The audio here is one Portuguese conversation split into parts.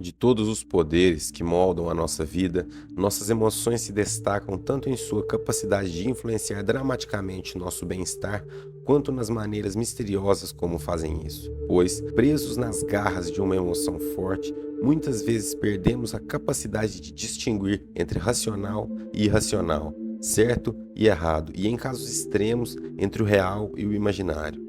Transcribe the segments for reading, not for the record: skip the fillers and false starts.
De todos os poderes que moldam a nossa vida, nossas emoções se destacam tanto em sua capacidade de influenciar dramaticamente nosso bem-estar, quanto nas maneiras misteriosas como fazem isso. Pois, presos nas garras de uma emoção forte, muitas vezes perdemos a capacidade de distinguir entre racional e irracional, certo e errado, e em casos extremos, entre o real e o imaginário.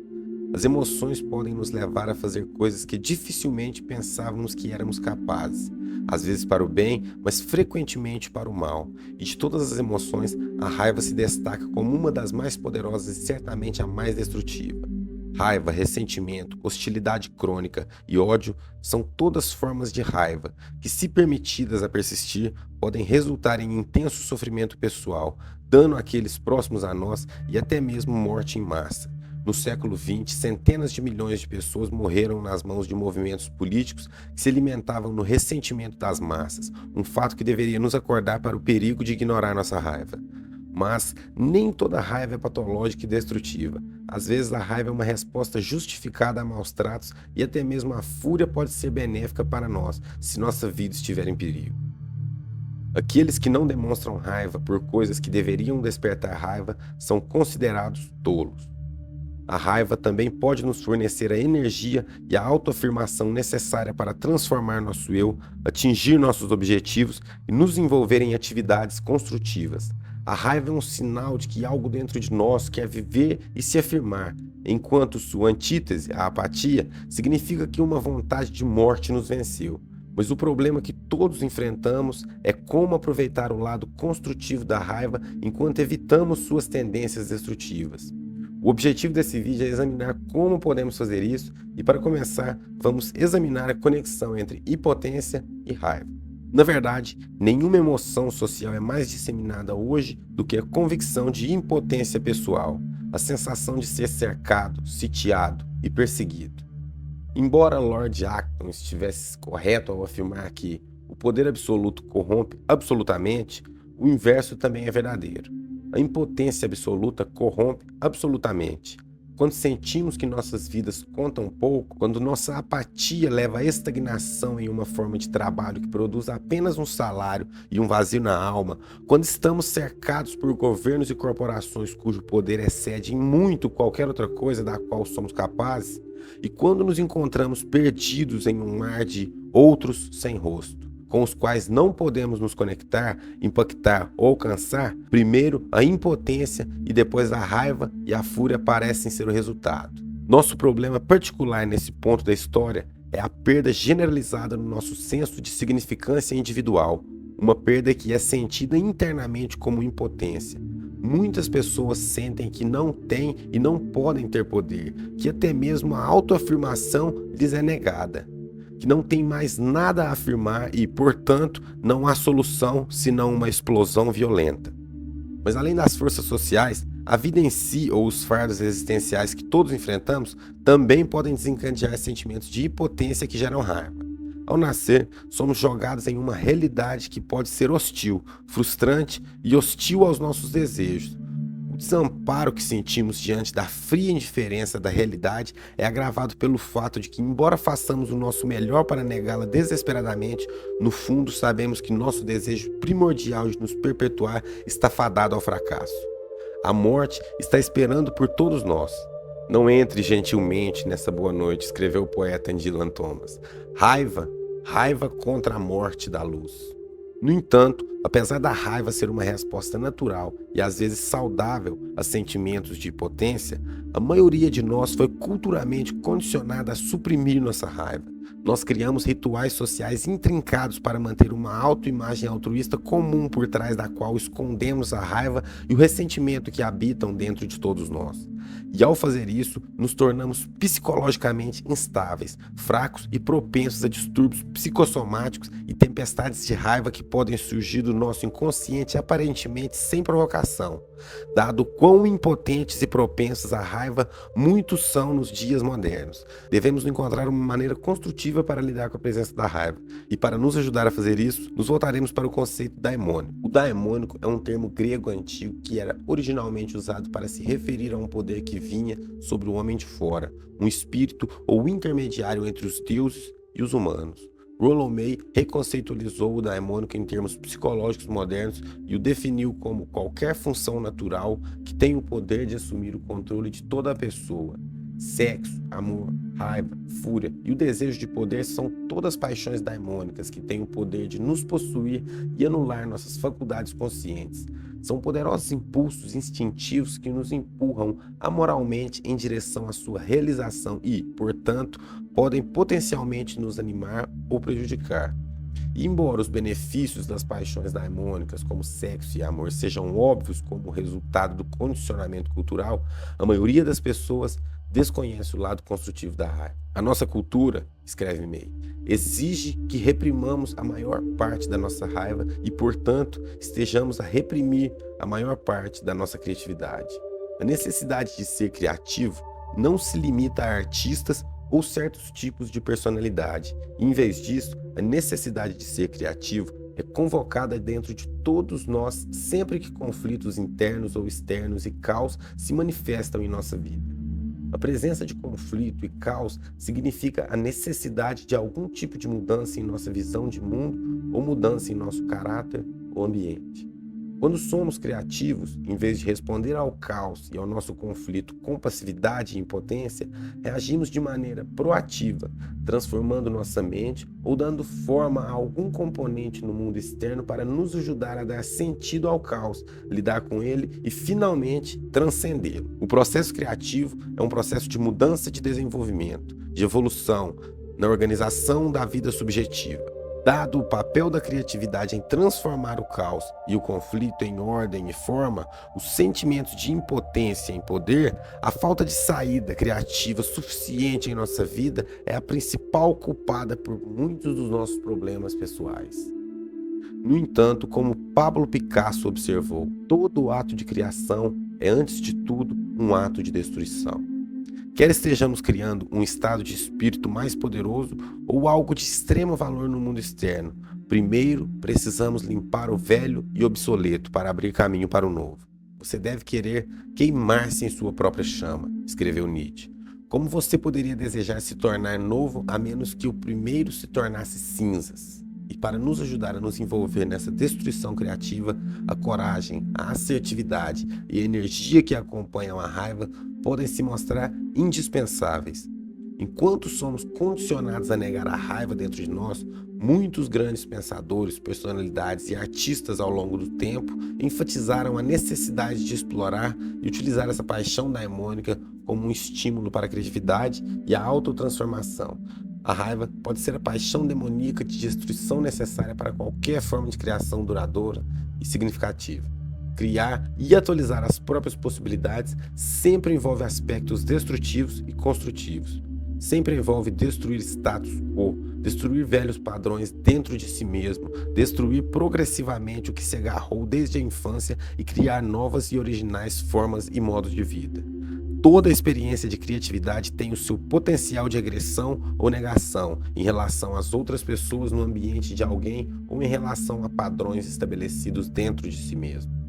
As emoções podem nos levar a fazer coisas que dificilmente pensávamos que éramos capazes, às vezes para o bem, mas frequentemente para o mal. E de todas as emoções, a raiva se destaca como uma das mais poderosas e certamente a mais destrutiva. Raiva, ressentimento, hostilidade crônica e ódio são todas formas de raiva que, se permitidas a persistir, podem resultar em intenso sofrimento pessoal, dano àqueles próximos a nós e até mesmo morte em massa. No século XX, centenas de milhões de pessoas morreram nas mãos de movimentos políticos que se alimentavam no ressentimento das massas, um fato que deveria nos acordar para o perigo de ignorar nossa raiva. Mas nem toda raiva é patológica e destrutiva. Às vezes a raiva é uma resposta justificada a maus tratos e até mesmo a fúria pode ser benéfica para nós, se nossa vida estiver em perigo. Aqueles que não demonstram raiva por coisas que deveriam despertar raiva são considerados tolos. A raiva também pode nos fornecer a energia e a autoafirmação necessária para transformar nosso eu, atingir nossos objetivos e nos envolver em atividades construtivas. A raiva é um sinal de que algo dentro de nós quer viver e se afirmar, enquanto sua antítese, a apatia, significa que uma vontade de morte nos venceu. Mas o problema que todos enfrentamos é como aproveitar o lado construtivo da raiva enquanto evitamos suas tendências destrutivas. O objetivo desse vídeo é examinar como podemos fazer isso e, para começar, vamos examinar a conexão entre impotência e raiva. Na verdade, nenhuma emoção social é mais disseminada hoje do que a convicção de impotência pessoal, a sensação de ser cercado, sitiado e perseguido. Embora Lord Acton estivesse correto ao afirmar que o poder absoluto corrompe absolutamente, o inverso também é verdadeiro. A impotência absoluta corrompe absolutamente. Quando sentimos que nossas vidas contam pouco, quando nossa apatia leva à estagnação em uma forma de trabalho que produz apenas um salário e um vazio na alma, quando estamos cercados por governos e corporações cujo poder excede em muito qualquer outra coisa da qual somos capazes, e quando nos encontramos perdidos em um mar de outros sem rosto, com os quais não podemos nos conectar, impactar ou alcançar, primeiro a impotência e depois a raiva e a fúria parecem ser o resultado. Nosso problema particular nesse ponto da história é a perda generalizada no nosso senso de significância individual, uma perda que é sentida internamente como impotência. Muitas pessoas sentem que não têm e não podem ter poder, que até mesmo a autoafirmação lhes é negada, que não tem mais nada a afirmar e, portanto, não há solução senão uma explosão violenta. Mas além das forças sociais, a vida em si ou os fardos existenciais que todos enfrentamos também podem desencadear sentimentos de impotência que geram raiva. Ao nascer, somos jogados em uma realidade que pode ser hostil, frustrante e hostil aos nossos desejos. O desamparo que sentimos diante da fria indiferença da realidade é agravado pelo fato de que, embora façamos o nosso melhor para negá-la desesperadamente, no fundo sabemos que nosso desejo primordial de nos perpetuar está fadado ao fracasso. A morte está esperando por todos nós. Não entre gentilmente nessa boa noite, escreveu o poeta Dylan Thomas. Raiva contra a morte da luz. No entanto, apesar da raiva ser uma resposta natural e às vezes saudável a sentimentos de impotência, a maioria de nós foi culturalmente condicionada a suprimir nossa raiva. Nós criamos rituais sociais intrincados para manter uma autoimagem altruísta comum por trás da qual escondemos a raiva e o ressentimento que habitam dentro de todos nós. E ao fazer isso, nos tornamos psicologicamente instáveis, fracos e propensos a distúrbios psicossomáticos e tempestades de raiva que podem surgir do nosso inconsciente aparentemente sem provocação. Dado quão impotentes e propensos à raiva muitos são nos dias modernos, devemos encontrar uma maneira construtiva para lidar com a presença da raiva. E para nos ajudar a fazer isso, nos voltaremos para o conceito daimônico. O daimônico é um termo grego antigo que era originalmente usado para se referir a um poder que vinha sobre o homem de fora, um espírito ou intermediário entre os deuses e os humanos. Rollo May reconceitualizou o daimônico em termos psicológicos modernos e o definiu como qualquer função natural que tem o poder de assumir o controle de toda a pessoa. Sexo, amor, raiva, fúria e o desejo de poder são todas paixões daimônicas que têm o poder de nos possuir e anular nossas faculdades conscientes. São poderosos impulsos instintivos que nos empurram amoralmente em direção à sua realização e, portanto, podem potencialmente nos animar ou prejudicar. E embora os benefícios das paixões daimônicas, como sexo e amor, sejam óbvios como resultado do condicionamento cultural, a maioria das pessoas desconhece o lado construtivo da raiva. A nossa cultura, escreve May, exige que reprimamos a maior parte da nossa raiva e, portanto, estejamos a reprimir a maior parte da nossa criatividade. A necessidade de ser criativo não se limita a artistas ou certos tipos de personalidade. Em vez disso, a necessidade de ser criativo é convocada dentro de todos nós sempre que conflitos internos ou externos e caos se manifestam em nossa vida. A presença de conflito e caos significa a necessidade de algum tipo de mudança em nossa visão de mundo ou mudança em nosso caráter ou ambiente. Quando somos criativos, em vez de responder ao caos e ao nosso conflito com passividade e impotência, reagimos de maneira proativa, transformando nossa mente ou dando forma a algum componente no mundo externo para nos ajudar a dar sentido ao caos, lidar com ele e, finalmente, transcendê-lo. O processo criativo é um processo de mudança de desenvolvimento, de evolução, na organização da vida subjetiva. Dado o papel da criatividade em transformar o caos e o conflito em ordem e forma, os sentimentos de impotência em poder, a falta de saída criativa suficiente em nossa vida é a principal culpada por muitos dos nossos problemas pessoais. No entanto, como Pablo Picasso observou, todo ato de criação é, antes de tudo, um ato de destruição. Quer estejamos criando um estado de espírito mais poderoso ou algo de extremo valor no mundo externo, primeiro precisamos limpar o velho e obsoleto para abrir caminho para o novo. Você deve querer queimar-se em sua própria chama, escreveu Nietzsche. Como você poderia desejar se tornar novo a menos que o primeiro se tornasse cinzas? E para nos ajudar a nos envolver nessa destruição criativa, a coragem, a assertividade e a energia que acompanham a raiva podem se mostrar indispensáveis. Enquanto somos condicionados a negar a raiva dentro de nós, muitos grandes pensadores, personalidades e artistas ao longo do tempo enfatizaram a necessidade de explorar e utilizar essa paixão daimônica como um estímulo para a criatividade e a autotransformação. A raiva pode ser a paixão demoníaca de destruição necessária para qualquer forma de criação duradoura e significativa. Criar e atualizar as próprias possibilidades sempre envolve aspectos destrutivos e construtivos. Sempre envolve destruir status quo, destruir velhos padrões dentro de si mesmo, destruir progressivamente o que se agarrou desde a infância e criar novas e originais formas e modos de vida. Toda experiência de criatividade tem o seu potencial de agressão ou negação em relação às outras pessoas no ambiente de alguém ou em relação a padrões estabelecidos dentro de si mesmo.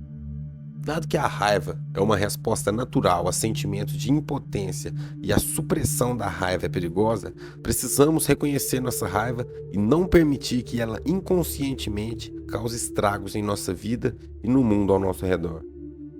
Dado que a raiva é uma resposta natural a sentimentos de impotência e a supressão da raiva é perigosa, precisamos reconhecer nossa raiva e não permitir que ela inconscientemente cause estragos em nossa vida e no mundo ao nosso redor.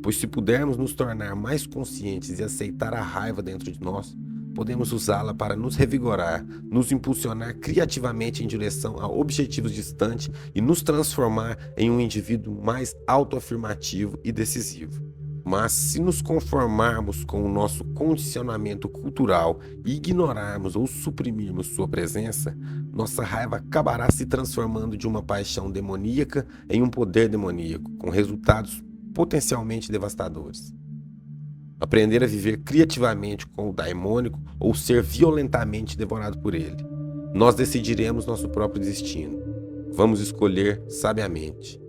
Pois se pudermos nos tornar mais conscientes e aceitar a raiva dentro de nós, podemos usá-la para nos revigorar, nos impulsionar criativamente em direção a objetivos distantes e nos transformar em um indivíduo mais autoafirmativo e decisivo. Mas se nos conformarmos com o nosso condicionamento cultural e ignorarmos ou suprimirmos sua presença, nossa raiva acabará se transformando de uma paixão demoníaca em um poder demoníaco, com resultados potencialmente devastadores. Aprender a viver criativamente com o daimônico ou ser violentamente devorado por ele. Nós decidiremos nosso próprio destino. Vamos escolher sabiamente.